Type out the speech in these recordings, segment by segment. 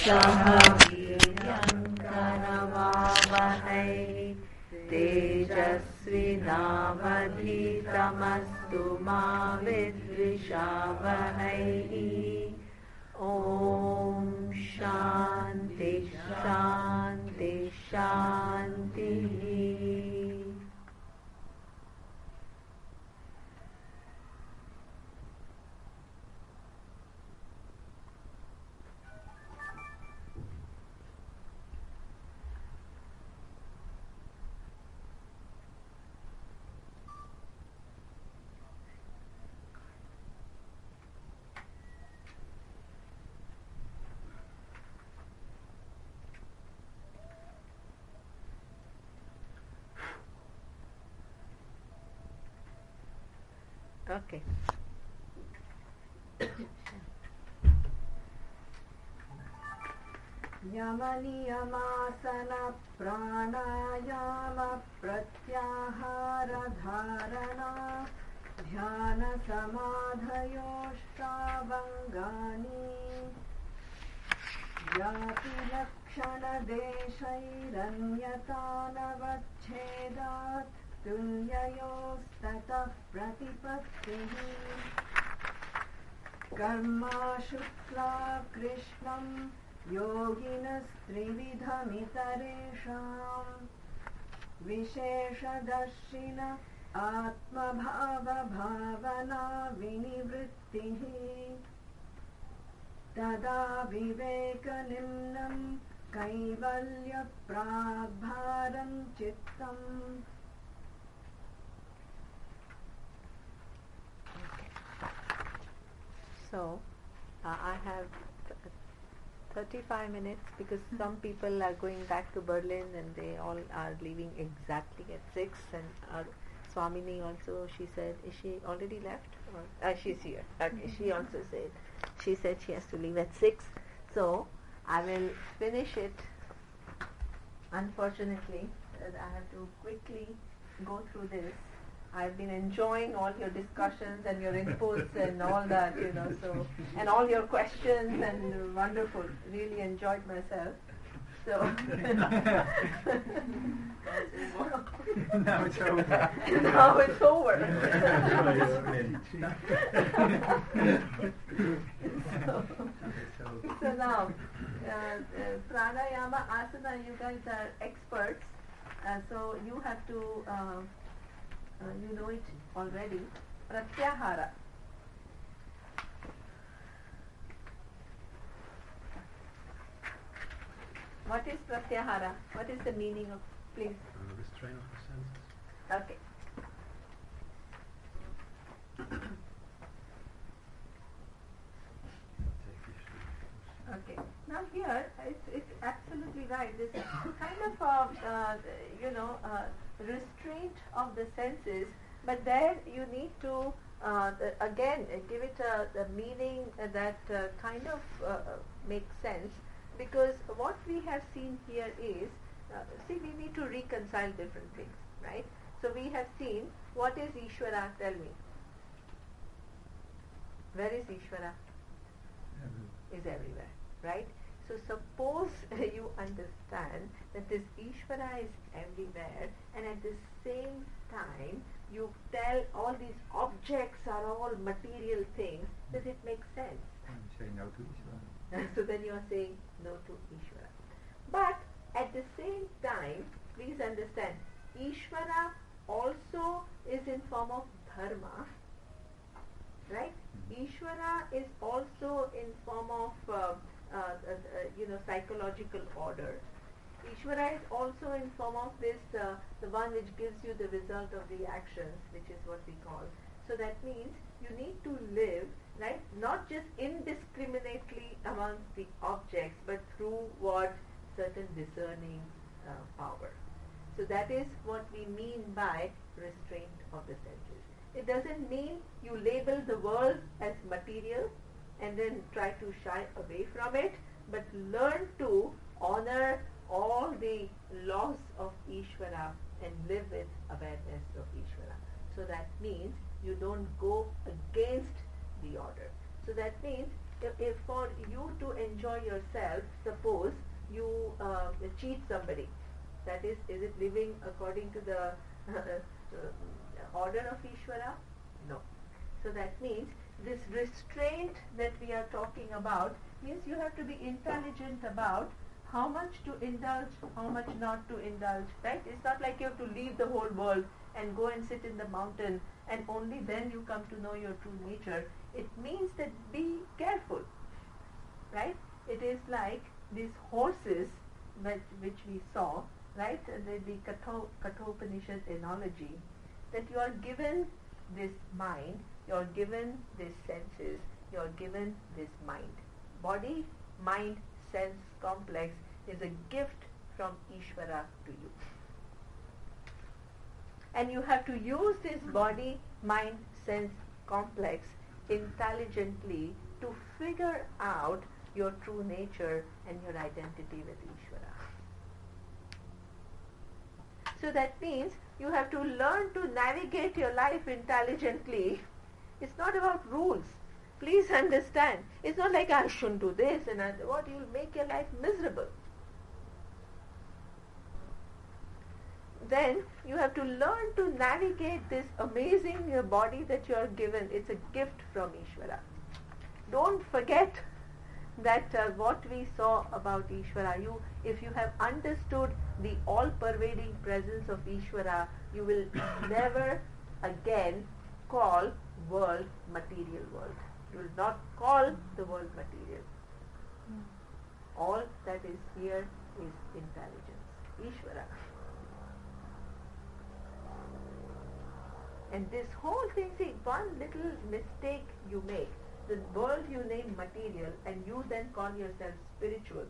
सह वीर्यं करवावहै तेजस्विनावधीतमस्तु मा विद्विषावहै ॐ शान्ति शान्ति शान्तिः Okay. यमनियमासन प्राणायाम प्रत्याहार धारणा ध्यान समाधयोष्टावङ्गानि जाति लक्षण देशैरन्यतानवच्छेदात् तुल्ययोस्ततः प्रतिपत्तिः कर्मा शुक्ला कृष्णं योगिनस्त्रिविधमितरेषाम् विशेषदर्शिन आत्मभावभावना विनिवृत्तिः तदा विवेकनिम्नं कैवल्यप्राग्भारं चित्तम्. So, I have 35 minutes because some people are going back to Berlin and they all are leaving exactly at 6, and our Swamini also, she said, is she already left? Or, she's here. Okay, she also said, she has to leave at 6. So, I will finish it. Unfortunately, I have to quickly go through this. I've been enjoying all your discussions and your inputs and all that, so, and all your questions, and wonderful. Really enjoyed myself. So, now it's over. Now it's over. So now, pranayama, asana, you guys are experts. So you have to, you know it already. Pratyahara. What is pratyahara? What is the meaning of, please? Restraint of the senses. Okay. Okay. Now here, it's absolutely right. This is kind of restraint of the senses, but there you need to again give it a meaning that kind of makes sense, because what we have seen here is, see, we need to reconcile different things, right? So we have seen, what is Ishvara? Tell me. Where is Ishvara? Is everywhere, right? So suppose you understand that this Ishvara is everywhere, and at the same time you tell all these objects are all material things, does it make sense? Say no to Ishvara. So then you are saying no to Ishvara. But at the same time, please understand, Ishvara also is in form of dharma, right? Ishvara is also in form of psychological order. Ishvara is also in form of this, the one which gives you the result of the actions, which is what we call. So that means you need to live, right, not just indiscriminately amongst the objects, but through what? Certain discerning power. So that is what we mean by restraint of the senses. It doesn't mean you label the world as material and then try to shy away from it, but learn to honor all the laws of Ishvara and live with awareness of Ishvara. So that means you don't go against the order. So that means if for you to enjoy yourself, suppose you cheat somebody, that is it living according to the order of Ishvara? No. So that means this restraint that we are talking about means you have to be intelligent about how much to indulge, how much not to indulge, right? It's not like you have to leave the whole world and go and sit in the mountain and only then you come to know your true nature. It means that be careful, right? It is like these horses which we saw, right? The Kathopanishad analogy, that you are given this mind, you are given these senses, you are given this mind. Body, mind, sense complex is a gift from Ishvara to you. And you have to use this body, mind, sense complex intelligently to figure out your true nature and your identity with Ishvara. So that means you have to learn to navigate your life intelligently. It's not about rules. Please understand. It's not like I shouldn't do this and what, you'll make your life miserable. Then you have to learn to navigate this amazing body that you are given. It's a gift from Ishvara. Don't forget that what we saw about Ishvara, if you have understood the all-pervading presence of Ishvara, you will never again call world material world. You will not call the world material. All that is here is intelligence, Ishvara. And this whole thing, see, one little mistake you make, the world you name material and you then call yourself spiritual.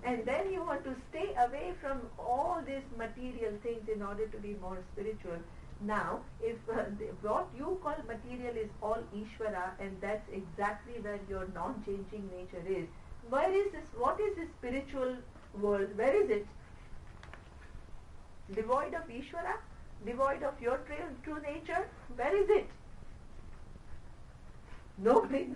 And then you want to stay away from all these material things in order to be more spiritual. Now, if what you call material is all Ishvara and that's exactly where your non-changing nature is, where is this? What is this spiritual world? Where is it? Devoid of Ishvara? Devoid of your true nature? Where is it? Nobody.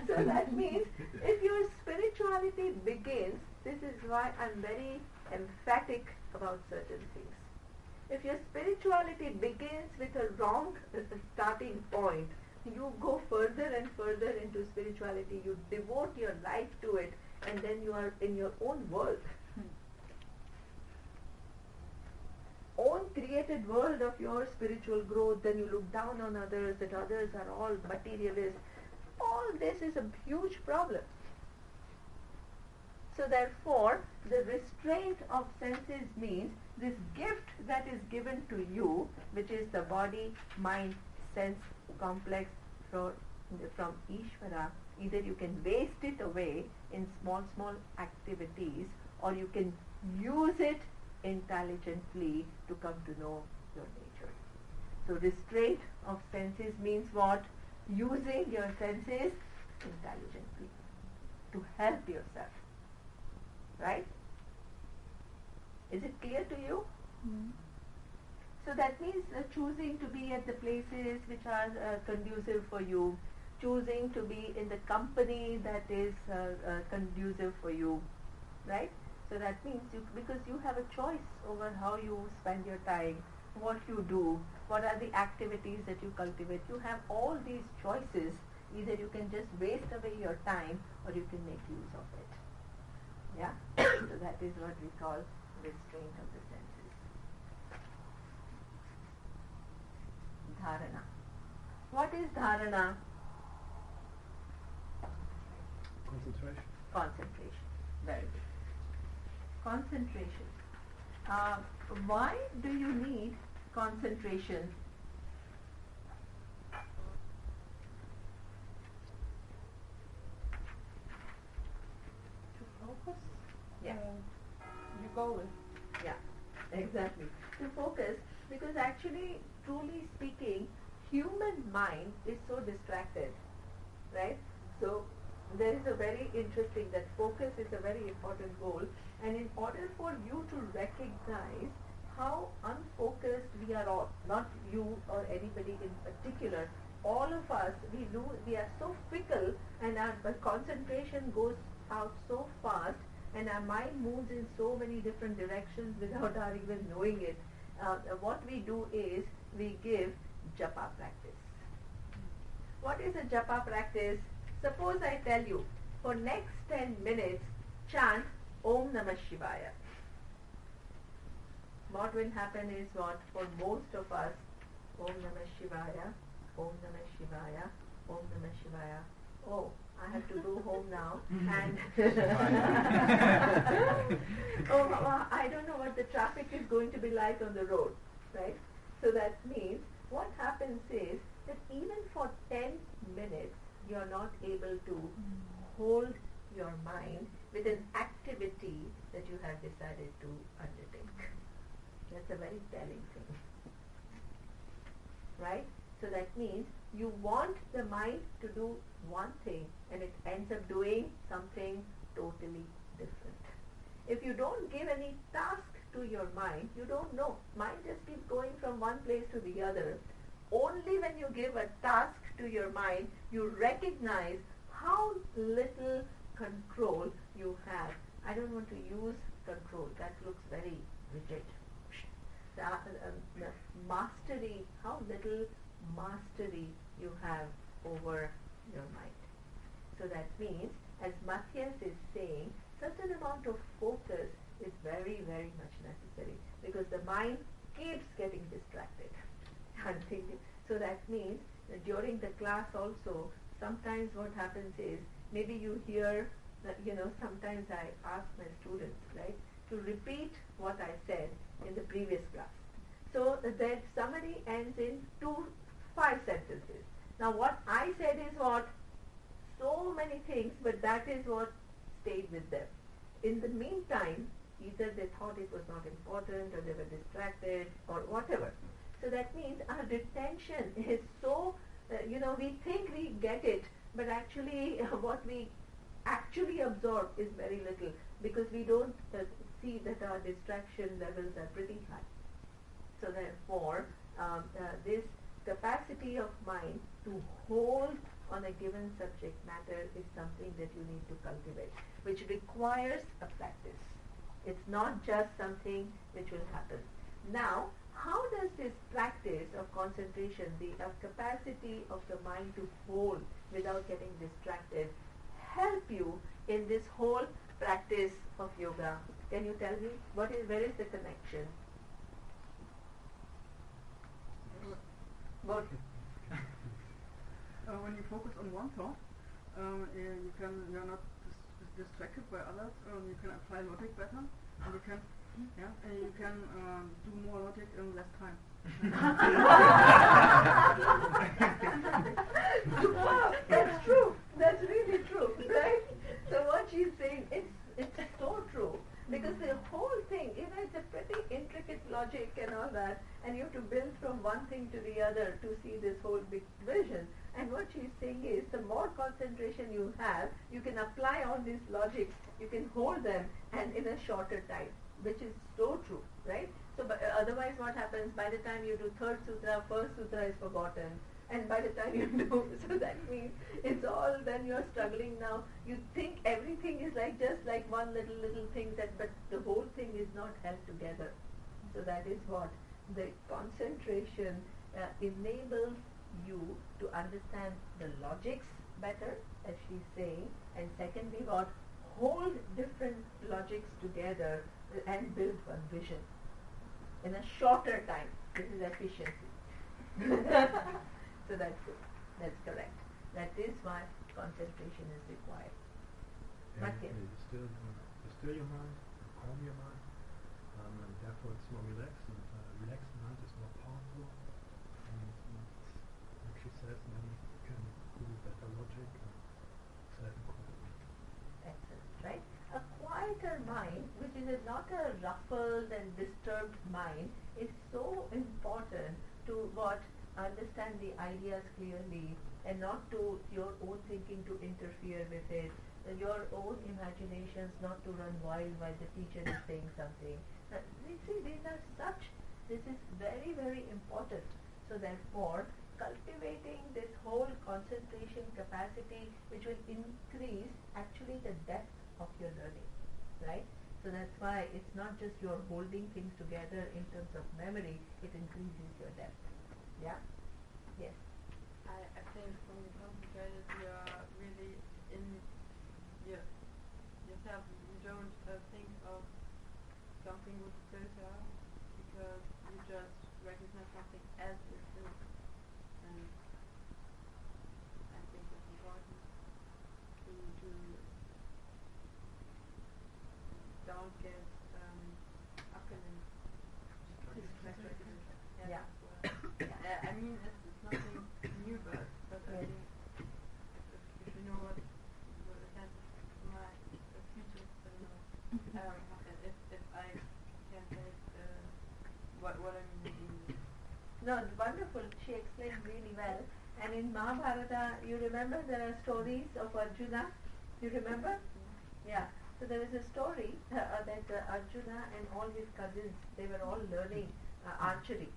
So that means if your spirituality begins, this is why I'm very emphatic about certain things. If your spirituality begins with a wrong starting point, you go further and further into spirituality, you devote your life to it, and then you are in your own world. Own created world of your spiritual growth, then you look down on others, that others are all materialists. All this is a huge problem. So therefore, the restraint of senses means this gift that is given to you, which is the body, mind, sense complex from Ishvara, either you can waste it away in small activities or you can use it intelligently to come to know your nature. So restraint of senses means what? Using your senses intelligently to help yourself. Right? Is it clear to you? So that means choosing to be at the places which are conducive for you, choosing to be in the company that is conducive for you, right? So that means because you have a choice over how you spend your time, what you do, what are the activities that you cultivate. You have all these choices. Either you can just waste away your time or you can make use of it. Yeah? So that is what we call restraint of the senses. Dharana. What is dharana? Concentration. Concentration. Very good. Concentration. Why do you need concentration? To focus? Yeah. You go with. Yeah, exactly. To focus, because actually, truly speaking, human mind is so distracted, right? So there is a very interesting, that focus is a very important goal, and in order for you to recognize how unfocused we are all, not you or anybody in particular, all of us, we are so fickle, and our concentration goes out so fast, and our mind moves in so many different directions without our even knowing it. What we do is we give japa practice. What is a japa practice? Suppose I tell you, for next 10 minutes, chant Om Namah Shivaya. What will happen is what? For most of us, Om Namah Shivaya, Om Namah Shivaya, Om Namah Shivaya. Oh, I have to go home now, and oh, I don't know what the traffic is going to be like on the road, right? So that means what happens is that even for 10 minutes, you are not able to hold your mind with an activity that you have decided to undertake. That's a very telling thing, right? So that means you want the mind to do one thing and it ends up doing something totally different. If you don't give any task to your mind, you don't know. Mind just keeps going from one place to the other. Only when you give a task to your mind, you recognize how little control you have. I don't want to use control. That looks very rigid. The mastery, how little mastery you have over your mind. So that means, as Matthias is saying, certain amount of focus is very, very much necessary, because the mind keeps getting distracted. So that means that during the class also, sometimes what happens is, maybe you hear that, sometimes I ask my students, right, to repeat what I said in the previous class. So that summary ends in 5 sentences. Now what I said is what? So many things, but that is what stayed with them. In the meantime, either they thought it was not important, or they were distracted, or whatever. So that means our retention is so, we think we get it, but actually what we actually absorb is very little, because we don't see that our distraction levels are pretty high. So therefore, this capacity of mind to hold on a given subject matter is something that you need to cultivate, which requires a practice. It's not just something which will happen. Now, how does this practice of concentration, the capacity of the mind to hold without getting distracted, help you in this whole practice of yoga? Can you tell me where is the connection? What? When you focus on one thought, you're not distracted by others. You can apply logic better, and you can do more logic in less time. Wow, that's true. That's really true, right? So what she's saying, it's so true. Because the whole thing, it's a pretty intricate logic and all that, and you have to build from one thing to the other to see this whole big vision. And what she's saying is, the more concentration you have, you can apply all these logics, you can hold them, and in a shorter time, which is so true, right? So otherwise what happens, by the time you do third sutra, first sutra is forgotten, and by the time you do, so that means it's all, then you're struggling now. You think everything is just like one little thing, but the whole thing is not held together. So that is what the concentration enables you to understand the logics better, as she's saying, and secondly what? Hold different logics together and build one vision in a shorter time. This is efficiency. So that's good. That's correct. That is why concentration is required. And still your mind, calm your mind, and therefore it's more relaxed, and relaxed mind is more powerful, and like she says, then you can do better logic and self-improvement. Excellent, right? A quieter mind, which is not a ruffled and disturbed mind, is so important to understand the ideas clearly, and not to your own thinking to interfere with it, your own imaginations not to run wild while the teacher is saying something. This is very, very important. So therefore, cultivating this whole concentration capacity, which will increase actually the depth of your learning, right? So that's why it's not just you're holding things together in terms of memory, it increases your depth. Yeah? Yes. I think when you concentrate, you're really in yourself. You don't think of something with filter, because you just recognize something as it is. And I think it's important to don't get up in distracted. Yeah. I mean, it's nothing new, but I Yes. think if you know what the sense of my future, I don't know, if I can say what I mean in English. No, it's wonderful. She explained really well. And in Mahabharata, you remember there are stories of Arjuna? You remember? Yeah. So there was a story that Arjuna and all his cousins, they were all learning archery.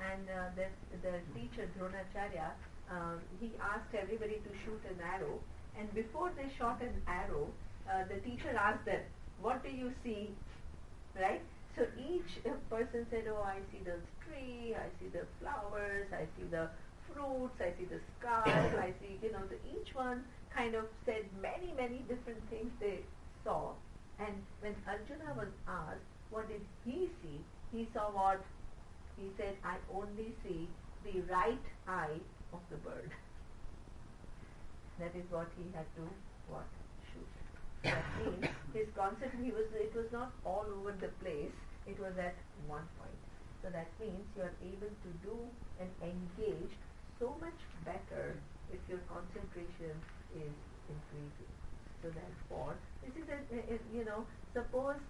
And the teacher, Dronacharya, he asked everybody to shoot an arrow. And before they shot an arrow, the teacher asked them, what do you see? Right? So each person said, oh, I see the tree, I see the flowers, I see the fruits, I see the sky, I see, so each one kind of said many, many different things they saw. And when Arjuna was asked, what did he see? He saw what? He said, I only see the right eye of the bird. That is what he had to, shoot. That means his concentration, it was not all over the place, it was at one point. So that means you are able to do and engage so much better if your concentration is increasing. So therefore, this is suppose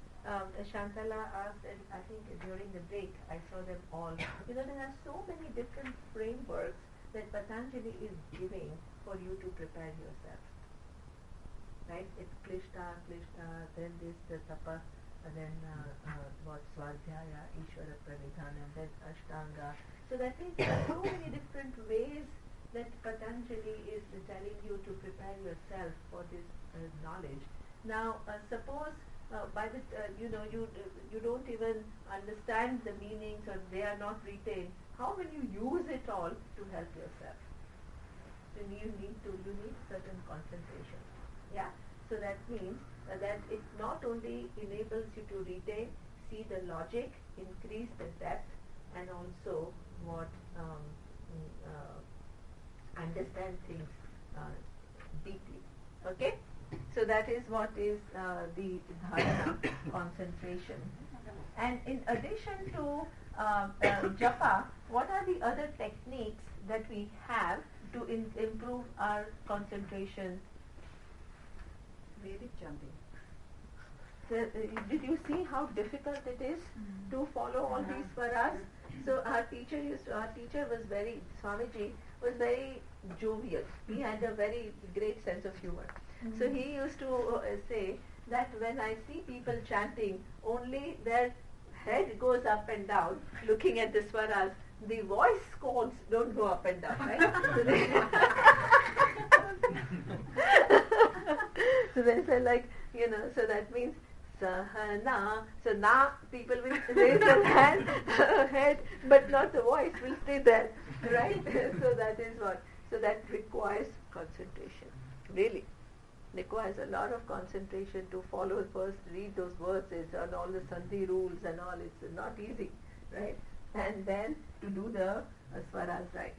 Shantala asked, and I think during the break I saw them all, there are so many different frameworks that Patanjali is giving for you to prepare yourself. Right? It's Klishta, then this, the Tapa, and then Swadhyaya, Ishvara Pranidhana, and then Ashtanga. So that means there are so many different ways that Patanjali is telling you to prepare yourself for this knowledge. Now, suppose by the you don't even understand the meanings, or they are not retained. How will you use it all to help yourself? So you need certain concentration. Yeah. So that means that it not only enables you to retain, see the logic, increase the depth, and also understand things deeply. Okay? So that is what is the dharana, concentration. And in addition to japa, what are the other techniques that we have to improve our concentration? Vedic chanting. So, did you see how difficult it is to follow all these swaras? So our teacher Swamiji was very jovial. He had a very great sense of humor. So he used to say that when I see people chanting, only their head goes up and down looking at the swaras, the voice chords don't go up and down, right? So they say so that means Sahana. So na, people will raise their head, but not the voice will stay there, right? So that is what. So that requires concentration, really. Requires a lot of concentration to follow, first read those verses and all the sandhi rules and all. It's not easy, right? And then to do the swaras right.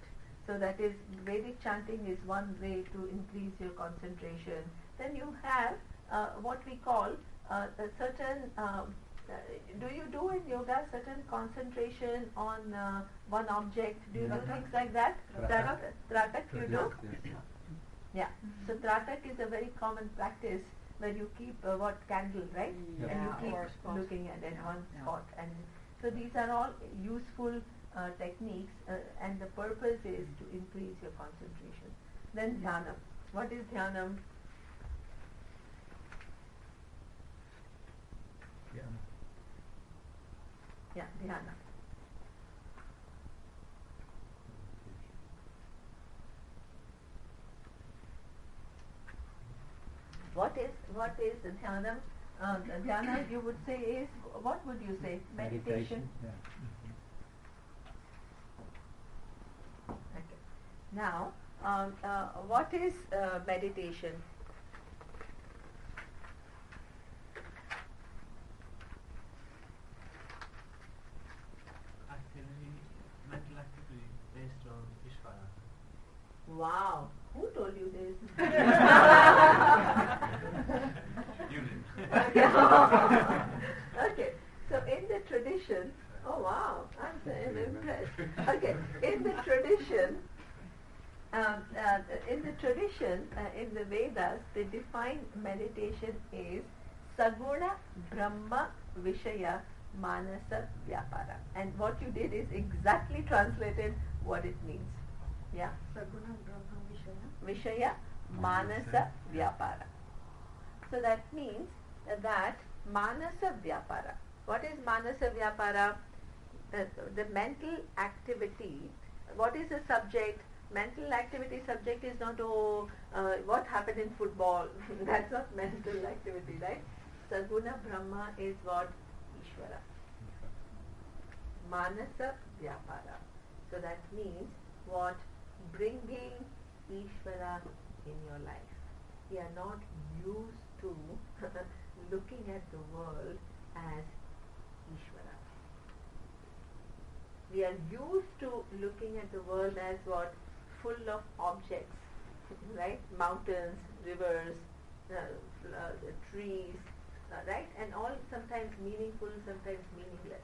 So that is, Vedic chanting is one way to increase your concentration. Then you have what we call a certain, do you do in yoga certain concentration on one object? Do you do things like that? Tratak you do? Yeah. So Tratak is a very common practice where you keep candle, right? Yeah. And you keep Spot. looking at it one spot. And so these are all useful techniques, and the purpose is to increase your concentration. Then dhyana. What is dhyana? Yeah, dhyana. What is dhyanam? Dhyana, you would say is, what would you say? Meditation. Yeah. Okay. Now, what is meditation? Actually, mental activity based on Ishvara. Wow, who told you this? You did. Okay, so in the tradition, oh wow, I'm impressed. Okay, in the tradition, in the Vedas, they define meditation as Saguna Brahma Vishaya Manasa Vyapara. And what you did is exactly translated what it means. Yeah? Saguna Brahma Vishaya. Vishaya Manasa Vyapara. So that means that Manasa Vyapara. What is Manasa Vyapara? The mental activity. What is the subject? Mental activity subject is not, what happened in football. That's not mental activity, right? Saguna Brahma is what? Ishvara. Manasa Vyapara. So that means what? Bringing Ishvara in your life. We are not used to looking at the world as Ishvara. We are used to looking at the world as what? Full of objects, right? Mountains, rivers, trees, right? And all sometimes meaningful, sometimes meaningless.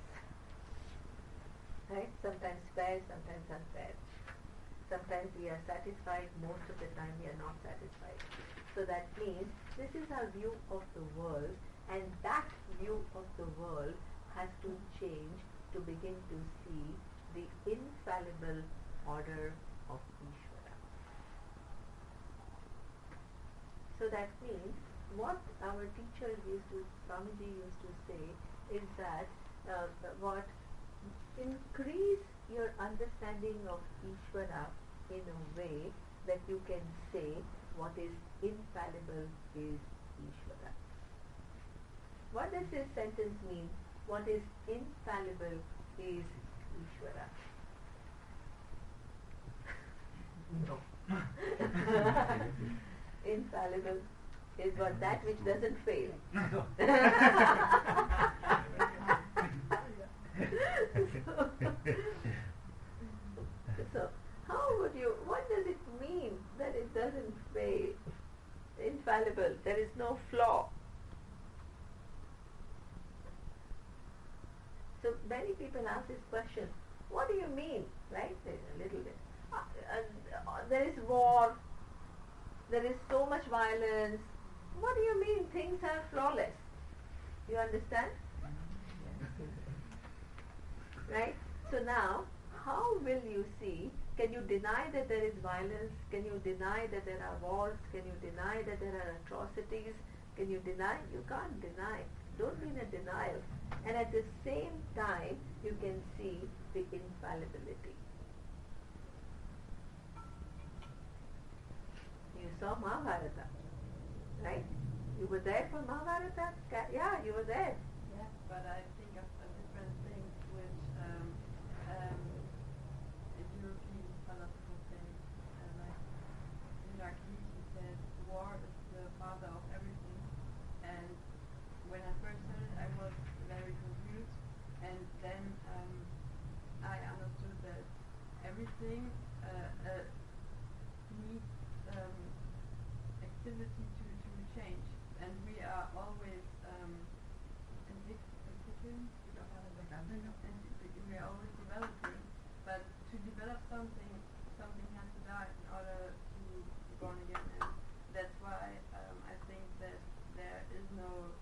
Right? Sometimes fair, sometimes unfair. Sometimes we are satisfied, most of the time we are not satisfied. So that means this is our view of the world, and that view of the world has to change to begin to see the infallible order of Ishvara. So that means what our teacher Swamiji used to say is that what increase your understanding of Ishvara in a way that you can say what is infallible is Ishvara. What does this sentence mean? What is infallible is Ishvara. No. Infallible is what? That which doesn't fail. So what does it mean that it doesn't fail? Infallible, there is no flaw. So many people ask this question, what do you mean? Right? A little bit. There is war, there is so much violence. What do you mean things are flawless? You understand? Right? So now, how will you see? Can you deny that there is violence? Can you deny that there are wars? Can you deny that there are atrocities? Can you deny? You can't deny. Don't be in a denial. And at the same time, you can see the infallibility. You saw Mahabharata, right? You were there for Mahabharata? Yeah, you were there. Yeah, but I think of a different thing which a European philosopher says, like Heraklitus said, war is the father of everything. And when I first heard it, I was very confused. And then I understood that everything needs activity to change. And we are always we are always developing, but to develop something has to die in order to be born again, and that's why I think that there is no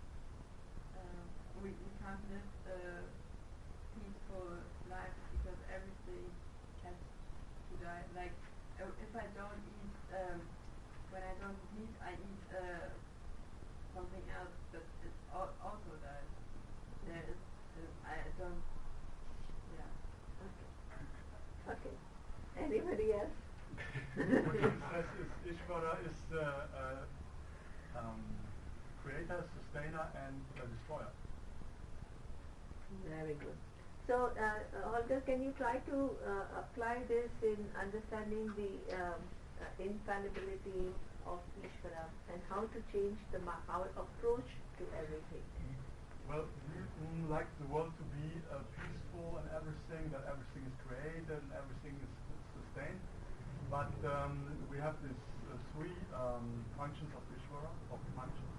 we can't live a peaceful life because everything has to die. Like if I don't eat when I don't eat meat, I eat something else, but it also dies. There is I don't. Yeah. Okay. Anybody else? Ishvara is creator, sustainer, and destroyer. Very good. So, Holger, can you try to apply this in understanding the infallibility of Ishvara and how to change our approach to everything? Well, we like the world to be peaceful and everything, that everything is created and everything is sustained. But we have these three functions of Ishvara, of functions.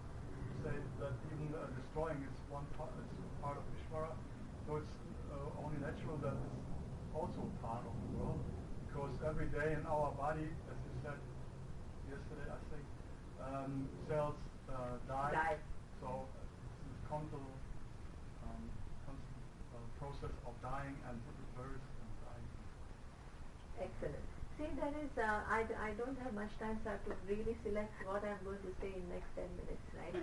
Say that even destroying is one part, is part of Ishvara. So it's only natural that it's also part of the world, because every day in our body, as you said yesterday, I think, cells die. So it's a constant process of dying and birth and dying. Excellent. See, that is, I don't have much time, so I have to really select what I'm going to say in next 10 minutes, right?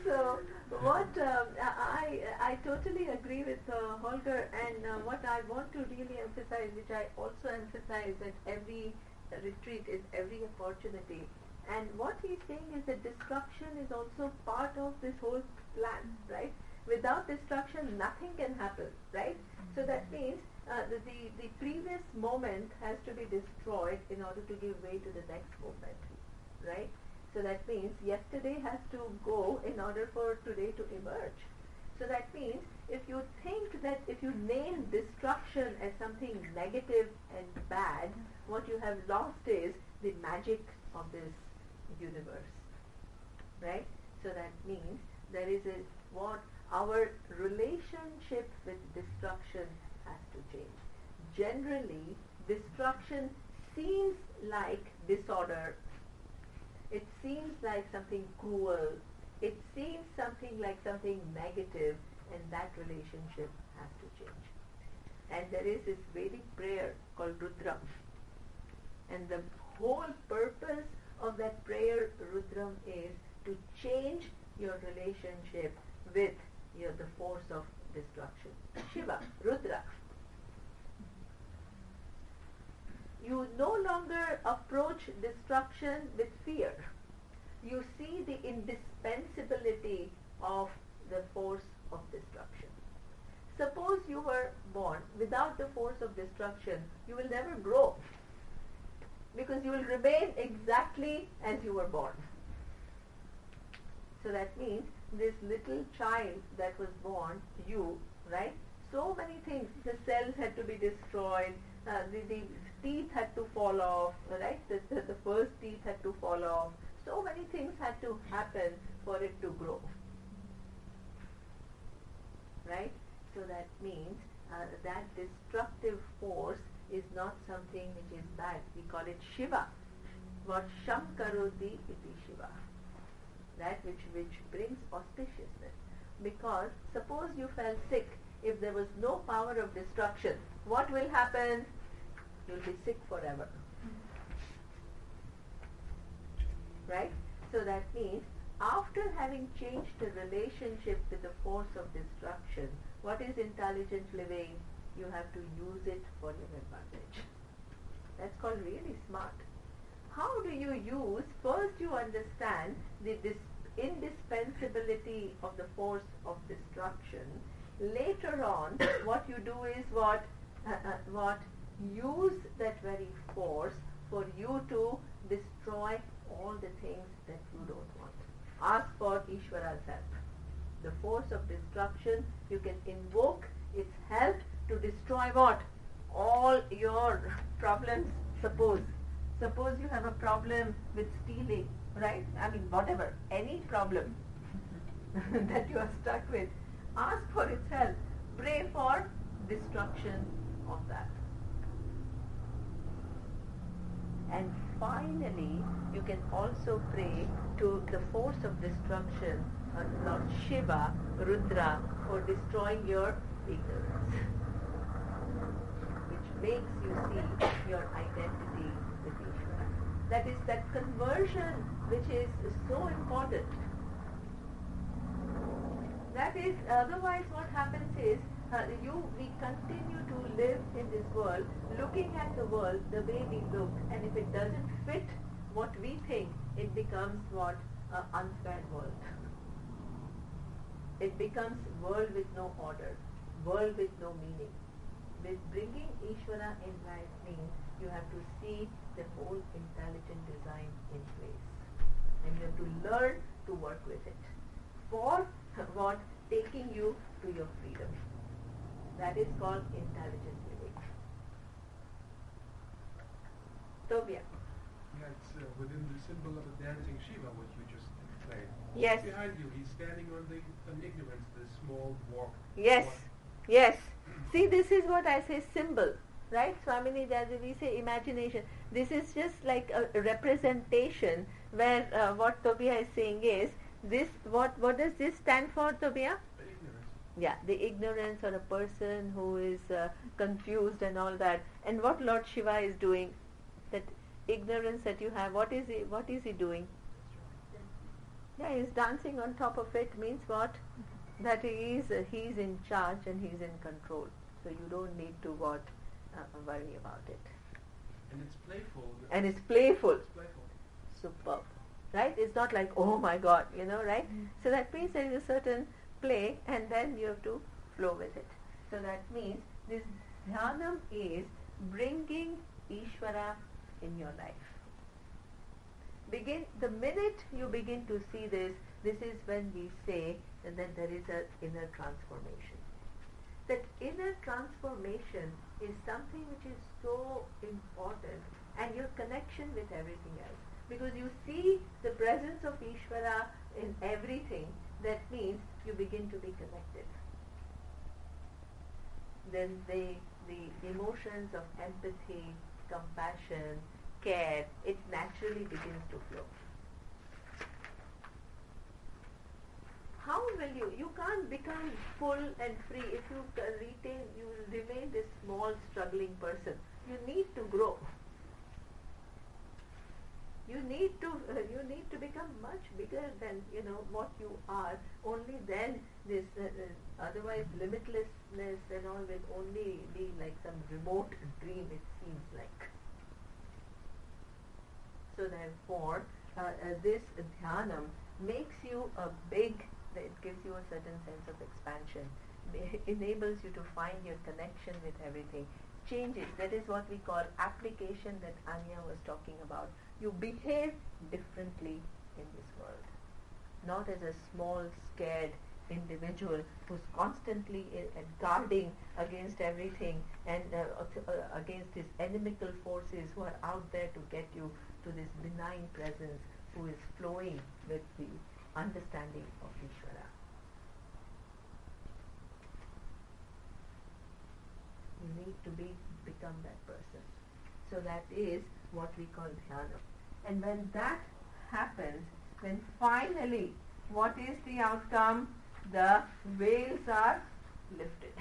So, what I totally agree with Holger, and what I want to really emphasize, which I also emphasize at every retreat, is every opportunity. And what he's saying is that destruction is also part of this whole plan, right? Without destruction, nothing can happen, right? So that means the previous moment has to be destroyed in order to give way to the next moment, right? So that means yesterday has to go in order for today to emerge. So that means if you think that if you name destruction as something negative and bad, what you have lost is the magic of this universe, right? So that means there is what our relationship with destruction has to change. Generally, destruction seems like disorder. It seems like something cruel. It seems something like something negative, and that relationship has to change. And there is this Vedic prayer called Rudram. And the whole purpose of that prayer, Rudram, is to change your relationship with the force of destruction. Shiva, Rudra. You no longer approach destruction with fear. You see the indispensability of the force of destruction. Suppose you were born without the force of destruction, you will never grow, because you will remain exactly as you were born. So that means this little child that was born, you, right? So many things. The cells had to be destroyed. The teeth had to fall off, right? The first teeth had to fall off. So many things had to happen for it to grow, right? So that means that destructive force is not something which is bad. We call it Shiva. What Sham Karoti iti Shiva. That which brings auspiciousness. Because suppose you fell sick, if there was no power of destruction, what will happen? You'll be sick forever. Right? So that means after having changed the relationship with the force of destruction, what is intelligent living? You have to use it for your advantage. That's called really smart. How do you use? First you understand the indispensability of the force of destruction. Later on, what you do is what use that very force for you to destroy all the things that you don't want. Ask for Ishvara's help. The force of destruction, you can invoke its help to destroy what? All your problems. Suppose you have a problem with stealing, right? I mean, whatever, any problem that you are stuck with, ask for its help. Pray for destruction of that. And finally, you can also pray to the force of destruction, Lord Shiva, Rudra, for destroying your ignorance, which makes you see your identity with Ishvara. That is that conversion which is so important. That is, otherwise what happens is, we continue to live in this world, looking at the world the way we look, and if it doesn't fit what we think, it becomes what? Unfair world. It becomes world with no order, world with no meaning. With bringing Ishvara in life means you have to see the whole intelligent design in place. And you have to learn to work with it. For what? Taking you to your freedom. That is called intelligent living. Tobia. Yeah, it's within the symbol of a dancing Shiva, what you just explained. Yes. Behind you, he's standing on ignorance, the small dwarf. Yes. Yes. See, this is what I say, symbol. Right? Swamini Jaji, we say imagination. This is just like a representation where what Tobia is saying is, this, what does this stand for, Tobia? Ignorance. Yeah, the ignorance, or a person who is confused and all that. And what Lord Shiva is doing, that ignorance that you have, what is he doing? Yeah, he's dancing on top of it. Means what? That he's in charge and he's in control. So you don't need to worry about it. And it's playful. And it's playful. It's playful. Superb. Right? It's not like, oh my God, right? So that means there is a certain play, and then you have to flow with it. So that means this dhyanam is bringing Ishvara in your life. The minute you begin to see this is when we say that there is an inner transformation. That inner transformation is something which is so important, and your connection with everything else. Because you see the presence of Ishvara in everything, that means you begin to be connected. Then the emotions of empathy, compassion, care, it naturally begins to flow. How will you can't become full and free if you remain this small struggling person. You need to grow. You need to become much bigger than what you are. Only then this otherwise limitlessness and all will only be like some remote dream, it seems like. So therefore, this dhyanam makes you it gives you a certain sense of expansion. It enables you to find your connection with everything. Changes, that is what we call application that Anya was talking about. You behave differently in this world. Not as a small, scared individual who's constantly guarding against everything and against his inimical forces who are out there to get you to this benign presence who is flowing with the understanding of Ishvara. You need to become that person. So that is what we call dhyana. And when that happens, then finally, what is the outcome? The veils are lifted.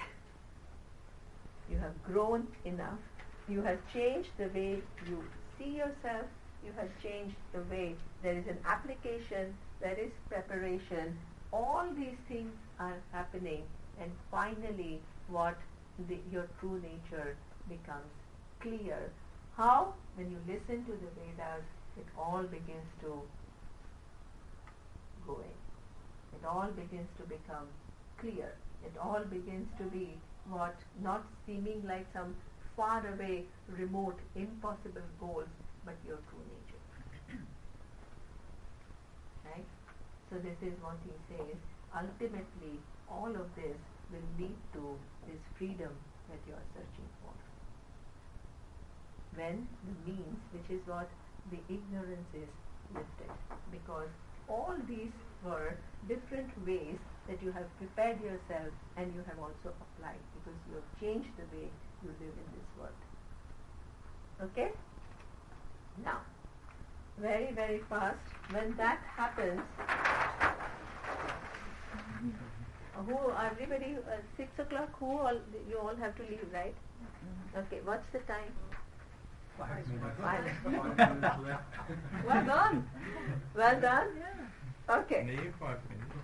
You have grown enough. You have changed the way you see yourself. You have changed the way there is an application, there is preparation. All these things are happening, and finally, your true nature becomes clear. How? When you listen to the Vedas, it all begins to go in. It all begins to become clear. It all begins to be not seeming like some far away, remote, impossible goals, but your true nature. Right? So this is what he says. Ultimately, all of this will lead to this freedom that you are searching for. When the means, which is what the ignorance is, lifted. Because all these were different ways that you have prepared yourself and you have also applied, because you have changed the way you live in this world. Okay? Now, very, very fast, when that happens, everybody, 6 o'clock, you all have to leave, right? Okay, what's the time? 5 minutes. 5 minutes. Well done. Well done. Yeah. Okay. Nee, 5 minutes.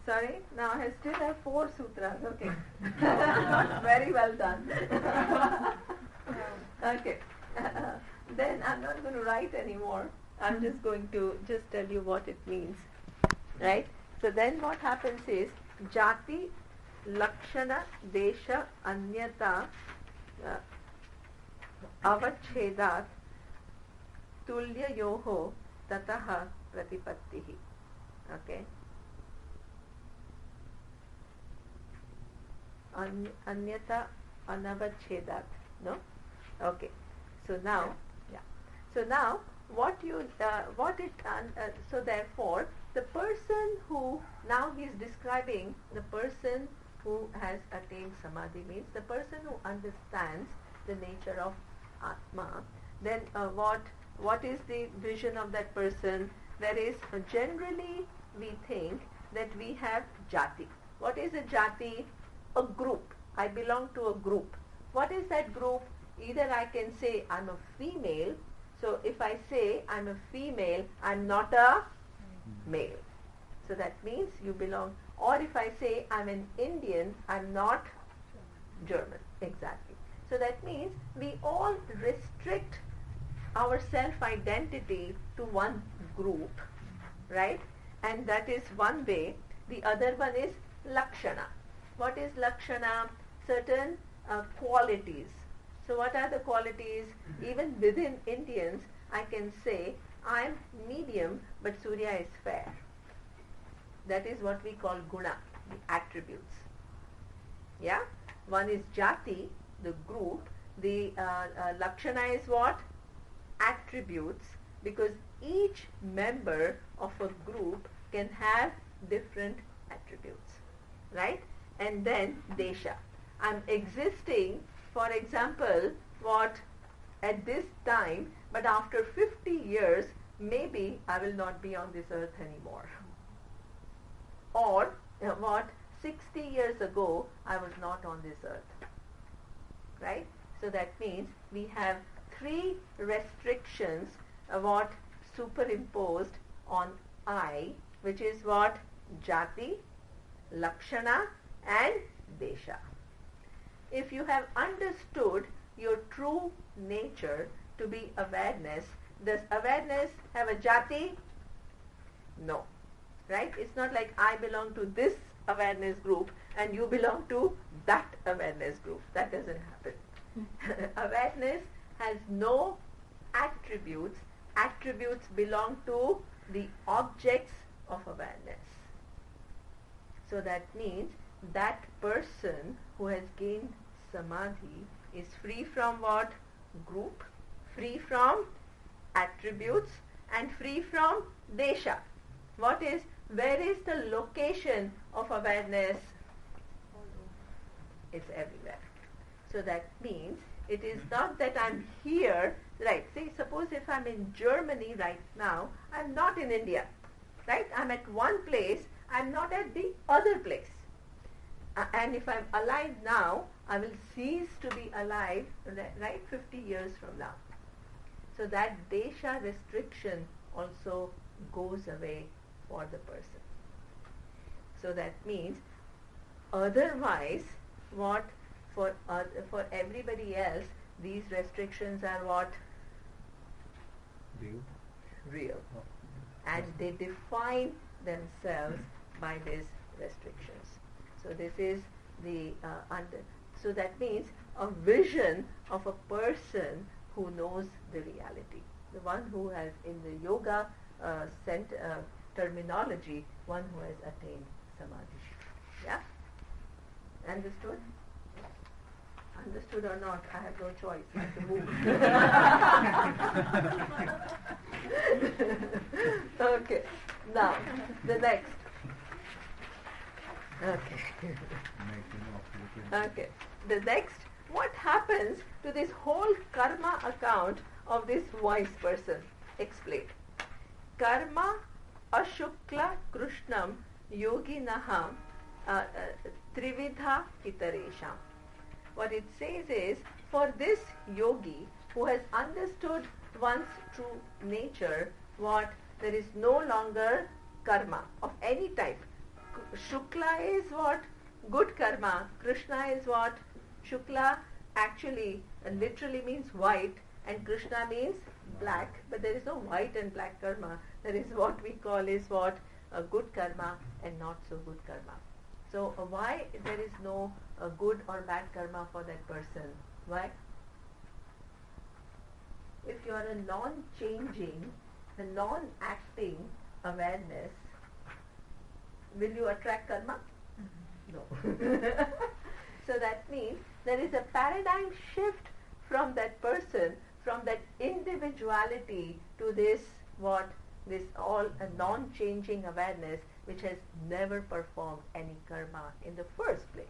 Sorry, now I still have 4 sutras. Okay. Very well done. Okay. Then I'm not going to write anymore. anymore. I'm just going to just tell you what it means. Right? So then what happens is jati, lakshana, desha, anyata, avachhedat, tulya yoho, tataha pratipattihi. Okay? Anyata, anavachhedat. No? Okay. So now, yeah. So now, so therefore, the person who, now he is describing the person who has attained samadhi, means the person who understands the nature of Atma. Then what is the vision of that person? There is, generally we think that we have jati. What is a jati? A group. I belong to a group. What is that group? Either I can say I'm a female. So if I say I'm a female, I'm not a male. So that means you belong. Or if I say I'm an Indian, I'm not German. Exactly. So that means we all restrict our self-identity to one group, right? And that is one way. The other one is lakshana. What is lakshana? Certain qualities. So what are the qualities? Even within Indians, I can say I'm medium, but Surya is fair. That is what we call guna, the attributes. Yeah? One is jati, the group. The lakshana is what? Attributes, because each member of a group can have different attributes. Right? And then desha. I'm existing, for example, at this time, but after 50 years, maybe I will not be on this earth anymore. Or 60 years ago, I was not on this earth. Right? So that means we have 3 restrictions superimposed on I, which is what? Jati, lakshana and desha. If you have understood your true nature to be awareness, does awareness have a jati? No. Right? It's not like I belong to this awareness group and you belong to that awareness group. That doesn't happen. Awareness has no attributes. Attributes belong to the objects of awareness. So that means that person who has gained samadhi is free from what? Group, free from attributes and free from desha. Where is the location of awareness? It's everywhere. So that means it is not that I'm here, right? Say, suppose if I'm in Germany right now, I'm not in India, right? I'm at one place, I'm not at the other place. And if I'm alive now, I will cease to be alive, right, 50 years from now. So that desha restriction also goes away for the person. So that means, otherwise, for everybody else, these restrictions are what? Real. And they define themselves by these restrictions. So this is the so that means a vision of a person who knows the reality. The one who has, in the yoga terminology, one who has attained samadhi. Yeah? Understood? Understood or not, I have no choice. I have to move. Okay. Now, the next. Okay. Okay. The next, what happens to this whole karma account of this wise person? Explain. Karma ashukla krishnam yoginaha trividha itaresham. What it says is, for this yogi who has understood one's true nature, there is no longer karma of any type. Shukla is what? Good karma. Krishna is what? Shukla actually literally means white, and Krishna means black, but there is no white and black karma. There is what we call is what a good karma and not so good karma. So why there is no good or bad karma for that person? Why? If you are a non-changing, a non-acting awareness, will you attract karma? No. So that means there is a paradigm shift from that person, from that individuality to this what? This all a non-changing awareness which has never performed any karma in the first place.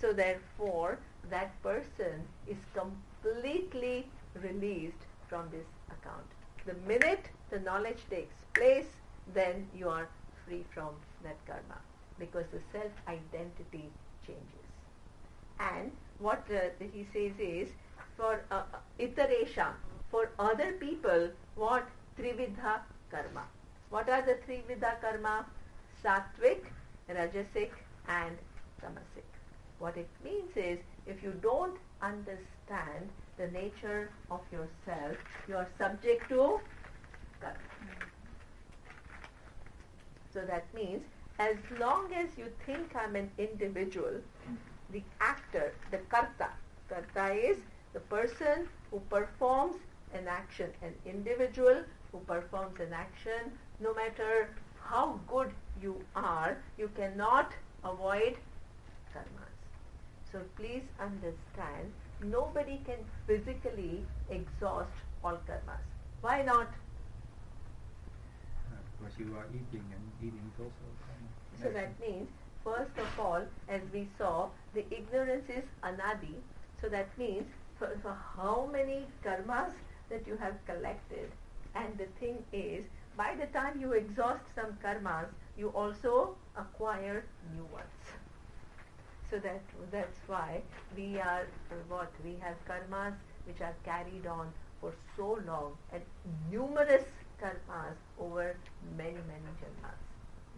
So therefore, that person is completely released from this account. The minute the knowledge takes place, then you are free from that karma, because the self-identity changes. And what he says is, for iteration, for other people, what? Trividha karma. What are the Trividha karma? Sattvic, Rajasic and Tamasic. What it means is, if you don't understand the nature of yourself, you are subject to karma. So that means, as long as you think I'm an individual, the actor, the karta is the person who performs an action, an individual who performs an action. No matter how good you are, you cannot avoid karmas. So please understand, nobody can physically exhaust all karmas. Why not? Because you are eating, and eating is also a So that means, first of all, as we saw, the ignorance is anadi. So that means, for how many karmas that you have collected, and the thing is, by the time you exhaust some karmas, you also acquire new ones. So that's why we are we have karmas which are carried on for so long, and numerous karmas over many janmas,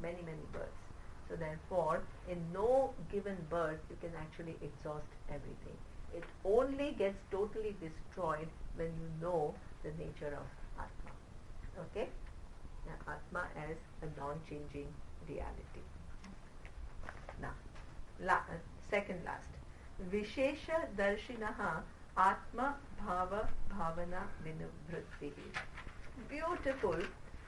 many births. So therefore, in no given birth you can actually exhaust everything. It only gets totally destroyed when you know the nature of Atma. Okay? Now, Atma as a non-changing reality. Now, second last. Vishesha darshinaha Atma bhava bhavana vinuvrittihi. Beautiful.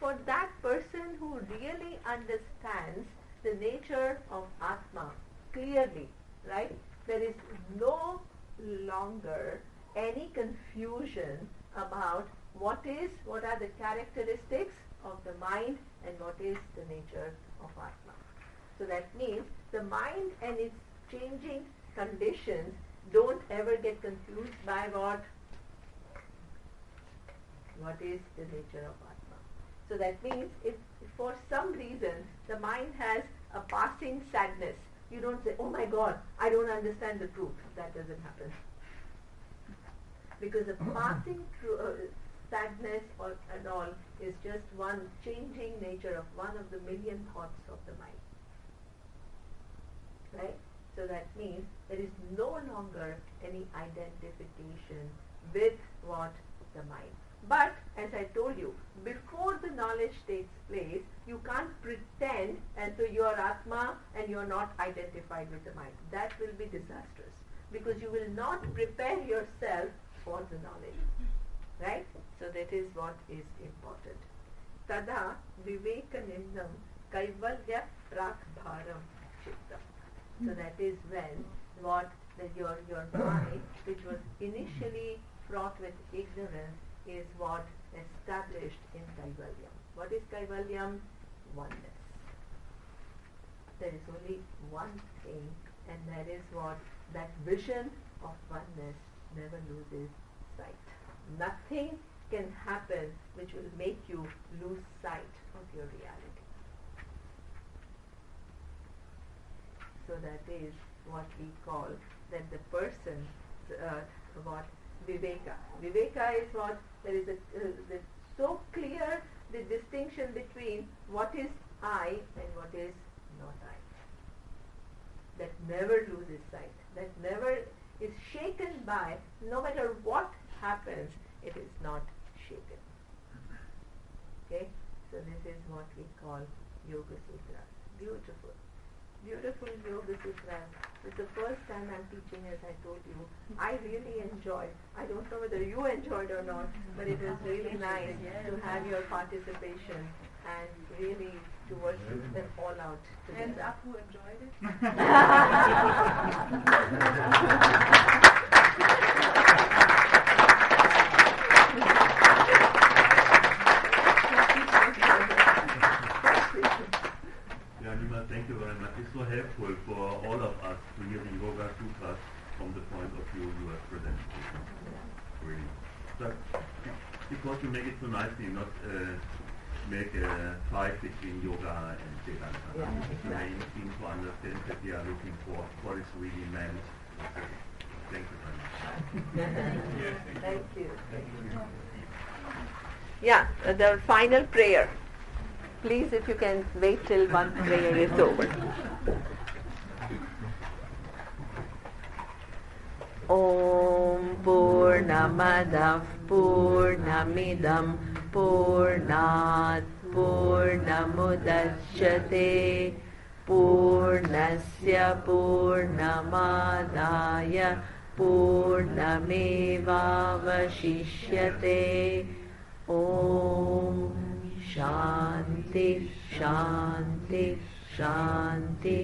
For that person who really understands the nature of Atma clearly, right? There is no longer any confusion about what are the characteristics of the mind and what is the nature of Atma. So that means the mind and its changing conditions don't ever get confused by what is the nature of Atma. So that means if for some reason the mind has a passing sadness, you don't say, oh my God, I don't understand the truth. That doesn't happen. Because the passing sadness and all is just one changing nature of one of the million thoughts of the mind. Right? So that means there is no longer any identification with what? The mind. But, as I told you, before the knowledge takes place, you can't pretend as though you are Atma and you are not identified with the mind. That will be disastrous, because you will not prepare yourself for the knowledge. Right? So that is what is important. Tada vivekanindam kaivalya prakbharam chittam. So that is when your mind, which was initially fraught with ignorance, is what established in Kaivalyam. What is Kaivalyam? Oneness. There is only one thing, and that is what? That vision of oneness never loses sight. Nothing can happen which will make you lose sight of your reality. So that is what we call that the person, what? Viveka. Viveka is what? There is so clear the distinction between what is I and what is not I. That never loses sight. That never is shaken by, no matter what happens, it is not shaken. Okay? So this is what we call Yoga Sutras. Beautiful. Beautiful Yoga Sutras. It's the first time I'm teaching, as I told you. I really enjoyed. I don't know whether you enjoyed or not, but it was really nice to have your participation and really to worship them all out together. Hands up who enjoyed it. Yeah, Neema, thank you very much. It's so helpful for all of us to hear the Yoga Sutras from the point of view you have presented. Really. But because you make it so nicely, not make a fight between yoga and Vedanta. Yeah, They seem to understand that we are looking for what is really meant. Thank you very much. Thank you. Yeah, the final prayer. Please, if you can wait till one prayer is over. Om Purnamadav Purnamidam Purnat Purnamudachyate Purnasya Purnamadaya Purnamevavashishyate. Om Shanti Shanti Shanti.